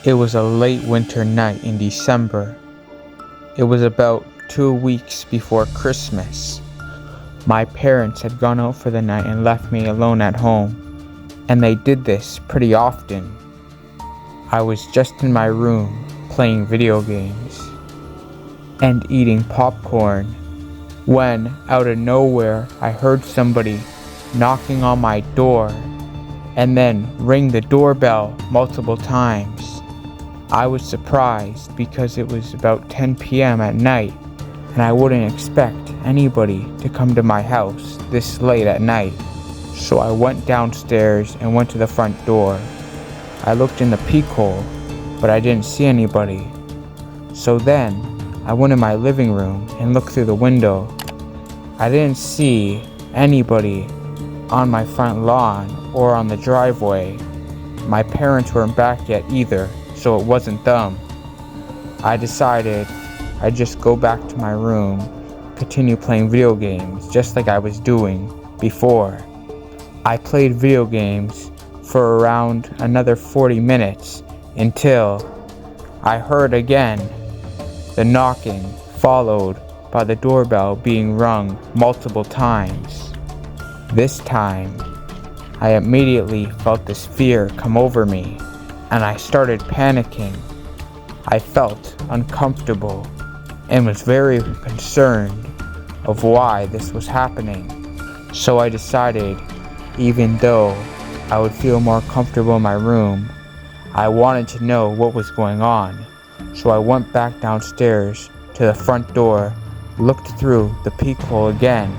It was a late winter night in December. It was about 2 weeks before Christmas. My parents had gone out for the night and left me alone at home, and they did this pretty often. I was just in my room playing video games and eating popcorn when, out of nowhere, I heard somebody knocking on my door and then ring the doorbell multiple times. I was surprised because it was about 10 p.m. at night, and I wouldn't expect anybody to come to my house this late at night. So I went downstairs and went to the front door. I looked in the peephole, but I didn't see anybody. So then I went in my living room and looked through the window. I didn't see anybody on my front lawn or on the driveway. My parents weren't back yet either, so it wasn't them. I decided I'd just go back to my room, continue playing video games just like I was doing before. I played video games for around another 40 minutes until I heard again the knocking, followed by the doorbell being rung multiple times. This time, I immediately felt this fear come over me, and I started panicking. I felt uncomfortable and was very concerned of why this was happening. So I decided, even though I would feel more comfortable in my room, I wanted to know what was going on. So I went back downstairs to the front door, looked through the peephole again,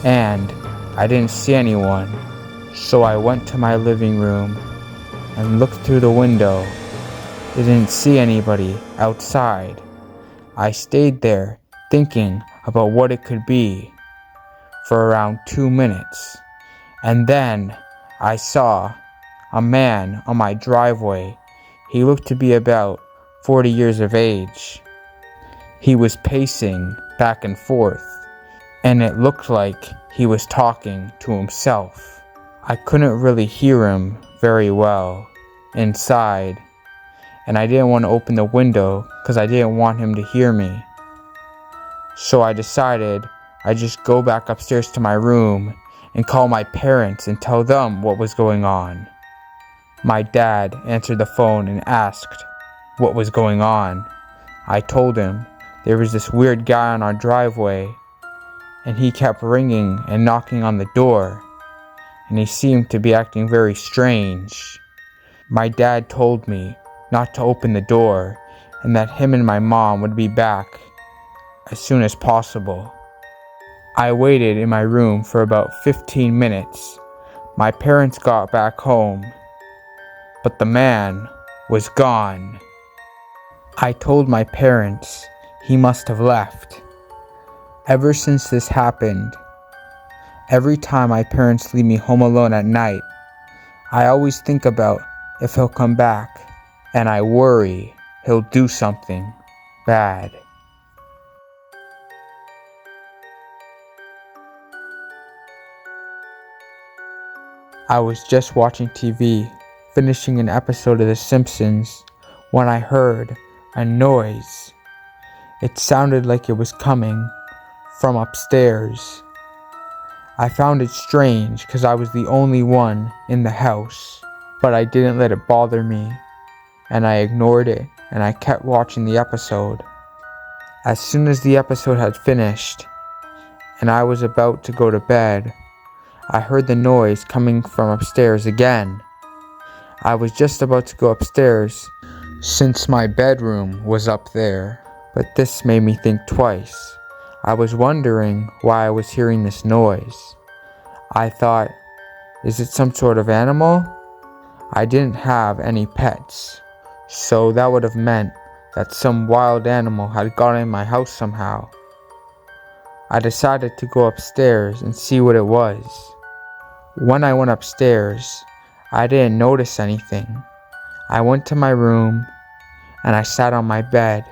and I didn't see anyone. So I went to my living room and looked through the window. Didn't see anybody outside. I stayed there thinking about what it could be for around 2 minutes. And then I saw a man on my driveway. He looked to be about 40 years of age. He was pacing back and forth, and it looked like he was talking to himself. I couldn't really hear him very well inside, and I didn't want to open the window because I didn't want him to hear me. So I decided I'd just go back upstairs to my room and call my parents and tell them what was going on. My dad answered the phone and asked what was going on. I told him there was this weird guy on our driveway, and he kept ringing and knocking on the door, and he seemed to be acting very strange. My dad told me not to open the door and that him and my mom would be back as soon as possible. I waited in my room for about 15 minutes. My parents got back home, but the man was gone. I told my parents he must have left. Ever since this happened, every time my parents leave me home alone at night, I always think about if he'll come back, and I worry he'll do something bad. I was just watching TV, finishing an episode of The Simpsons, when I heard a noise. It sounded like it was coming from upstairs. I found it strange because I was the only one in the house, but I didn't let it bother me, and I ignored it, and I kept watching the episode. As soon as the episode had finished, and I was about to go to bed, I heard the noise coming from upstairs again. I was just about to go upstairs since my bedroom was up there, but this made me think twice. I was wondering why I was hearing this noise. I thought, is it some sort of animal? I didn't have any pets, so that would have meant that some wild animal had gotten in my house somehow. I decided to go upstairs and see what it was. When I went upstairs, I didn't notice anything. I went to my room and I sat on my bed,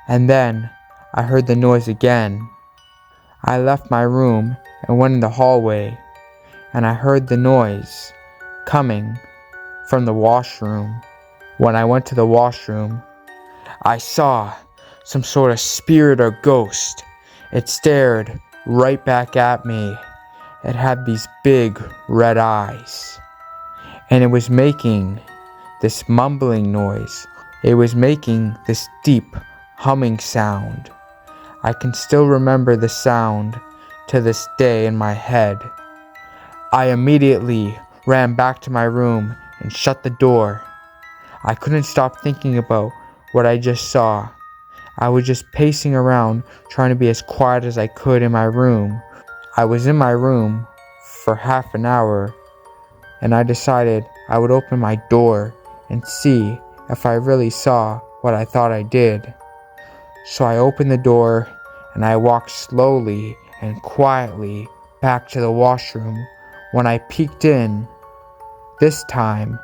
and then I heard the noise again. I left my room and went in the hallway, and I heard the noise coming from the washroom. When I went to the washroom, I saw some sort of spirit or ghost. It stared right back at me. It had these big red eyes, and it was making this mumbling noise. It was making this deep humming sound. I can still remember the sound to this day in my head. I immediately ran back to my room and shut the door. I couldn't stop thinking about what I just saw. I was just pacing around trying to be as quiet as I could in my room. I was in my room for half an hour, and I decided I would open my door and see if I really saw what I thought I did. So I opened the door and I walked slowly and quietly back to the washroom. When I peeked in, this time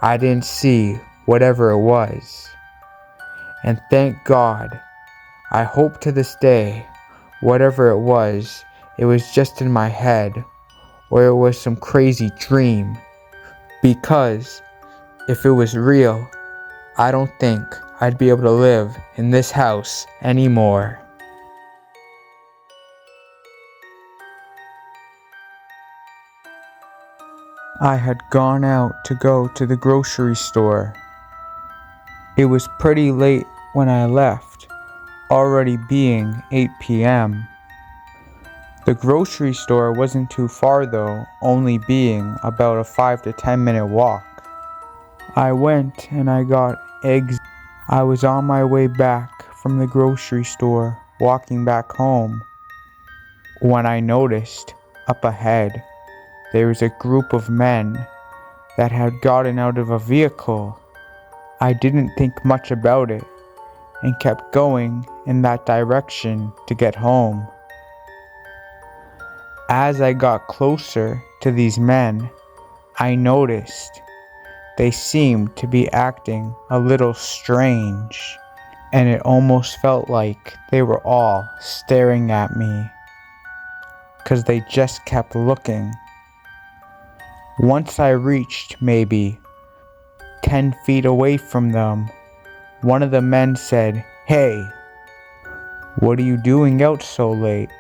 I didn't see whatever it was. And thank God, I hope to this day, whatever it was just in my head, or it was some crazy dream. Because if it was real, I don't think I'd be able to live in this house anymore. I had gone out to go to the grocery store. It was pretty late when I left, already being 8 p.m. The grocery store wasn't too far though, only being about a 5 to 10 minute walk. I went and I got eggs. I was on my way back from the grocery store, walking back home, when I noticed up ahead there was a group of men that had gotten out of a vehicle. I didn't think much about it and kept going in that direction to get home. As I got closer to these men, I noticed they seemed to be acting a little strange, and it almost felt like they were all staring at me, 'cause they just kept looking. Once I reached maybe 10 feet away from them, one of the men said, "Hey, what are you doing out so late?"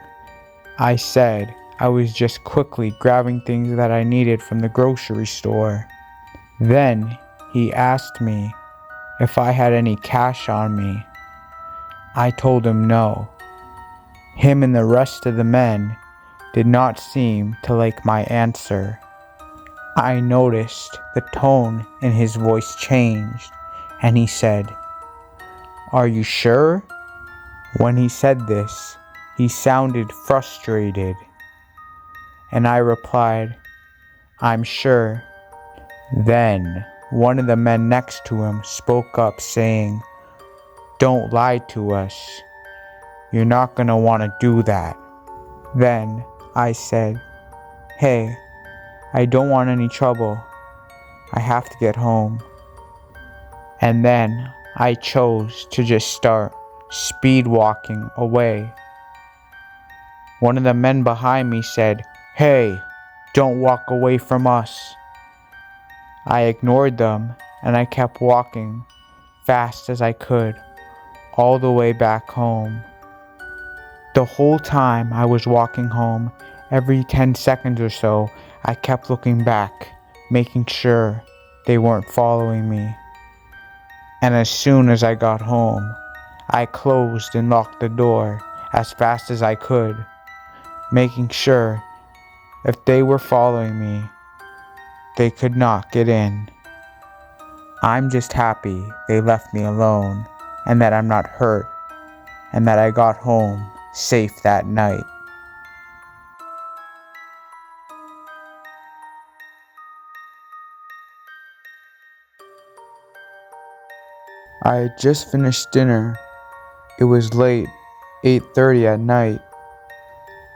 I said I was just quickly grabbing things that I needed from the grocery store. Then he asked me if I had any cash on me. I told him no. Him and the rest of the men did not seem to like my answer. I noticed the tone in his voice changed, and he said, "Are you sure?" When he said this, he sounded frustrated, and I replied, "I'm sure." Then one of the men next to him spoke up saying, "Don't lie to us. You're not gonna want to do that." Then I said, "Hey, I don't want any trouble. I have to get home." And then I chose to just start speed walking away. One of the men behind me said, "Hey, don't walk away from us." I ignored them and I kept walking fast as I could, all the way back home. The whole time I was walking home, every 10 seconds or so, I kept looking back, making sure they weren't following me. And as soon as I got home, I closed and locked the door as fast as I could, making sure if they were following me, they could not get in. I'm just happy they left me alone and that I'm not hurt and that I got home safe that night. I had just finished dinner. It was late, 8:30 at night.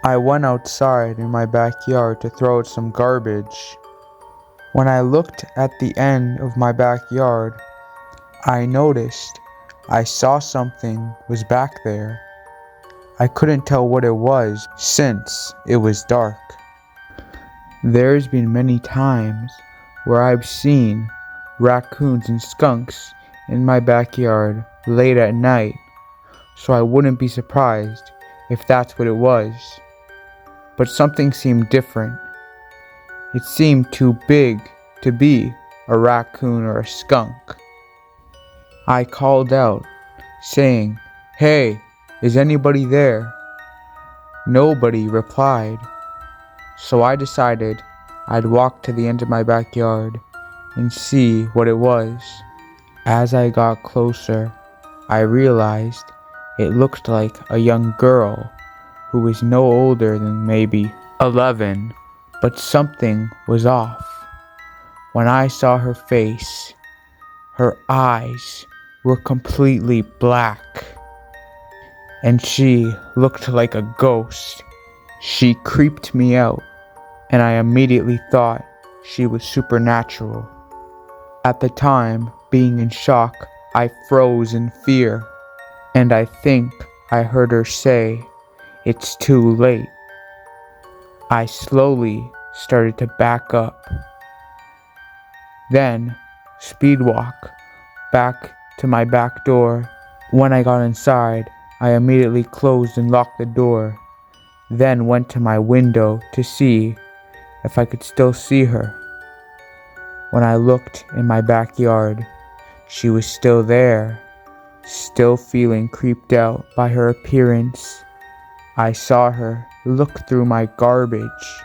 I went outside in my backyard to throw out some garbage. When I looked at the end of my backyard, I noticed I saw something was back there. I couldn't tell what it was since it was dark. There's been many times where I've seen raccoons and skunks in my backyard late at night, so I wouldn't be surprised if that's what it was. But something seemed different. It seemed too big to be a raccoon or a skunk. I called out, saying, "Hey, is anybody there?" Nobody replied, so I decided I'd walk to the end of my backyard and see what it was. As I got closer, I realized it looked like a young girl who was no older than maybe 11, but something was off. When I saw her face, her eyes were completely black, and she looked like a ghost. She creeped me out, and I immediately thought she was supernatural. At the time, being in shock, I froze in fear, and I think I heard her say, "It's too late." I slowly started to back up, then speed walk back to my back door. When I got inside, I immediately closed and locked the door, then went to my window to see if I could still see her. When I looked in my backyard, she was still there, still feeling creeped out by her appearance. I saw her look through my garbage,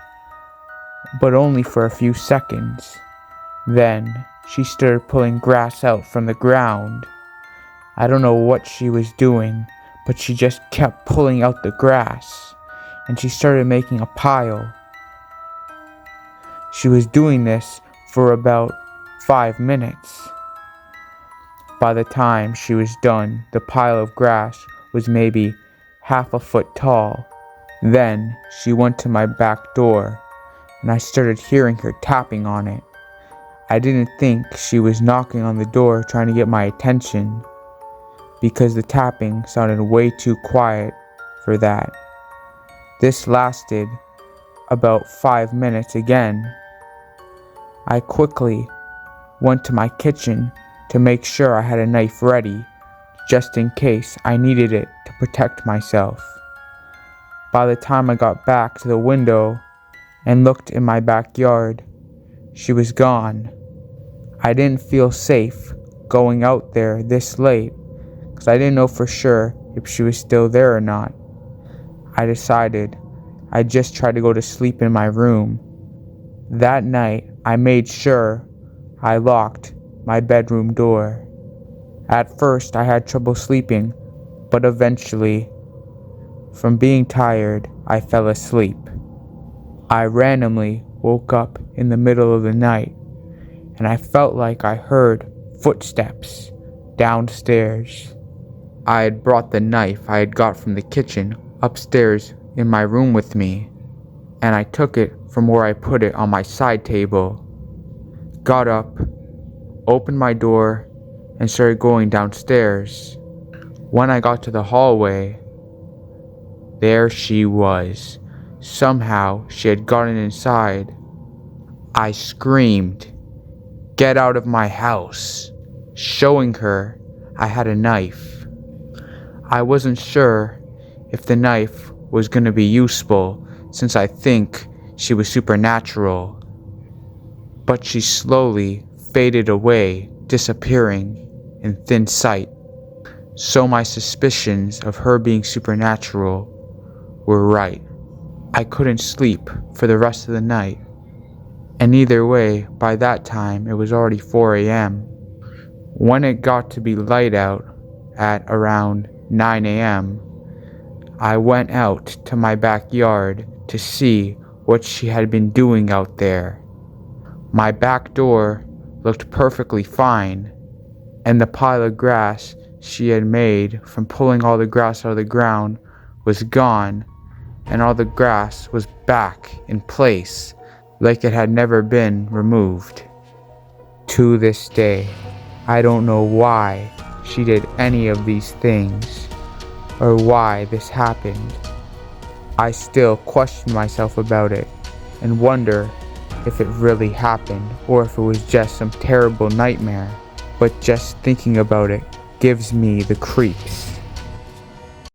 but only for a few seconds. Then she started pulling grass out from the ground. I don't know what she was doing, but she just kept pulling out the grass, and she started making a pile. She was doing this for about 5 minutes. By the time she was done, the pile of grass was maybe half a foot tall. Then she went to my back door, and I started hearing her tapping on it. I didn't think she was knocking on the door trying to get my attention, because the tapping sounded way too quiet for that. This lasted about 5 minutes again. I quickly went to my kitchen to make sure I had a knife ready, just in case I needed it to protect myself. By the time I got back to the window and looked in my backyard, she was gone. I didn't feel safe going out there this late because I didn't know for sure if she was still there or not. I decided I'd just try to go to sleep in my room. That night, I made sure I locked my bedroom door. At first, I had trouble sleeping, but eventually, from being tired, I fell asleep. I randomly woke up in the middle of the night, and I felt like I heard footsteps downstairs. I had brought the knife I had got from the kitchen upstairs in my room with me, and I took it from where I put it on my side table, got up, opened my door, and started going downstairs. When I got to the hallway, there she was. Somehow she had gotten inside. I screamed, "Get out of my house," showing her I had a knife. I wasn't sure if the knife was going to be useful since I think she was supernatural, but she slowly faded away, disappearing in thin sight. So my suspicions of her being supernatural were right. I couldn't sleep for the rest of the night, and either way, by that time it was already 4 a.m. When it got to be light out at around 9 a.m., I went out to my backyard to see what she had been doing out there. My back door looked perfectly fine, and the pile of grass she had made from pulling all the grass out of the ground was gone, and all the grass was back in place like it had never been removed. To this day, I don't know why she did any of these things or why this happened. I still question myself about it and wonder if it really happened or if it was just some terrible nightmare, but just thinking about it gives me the creeps.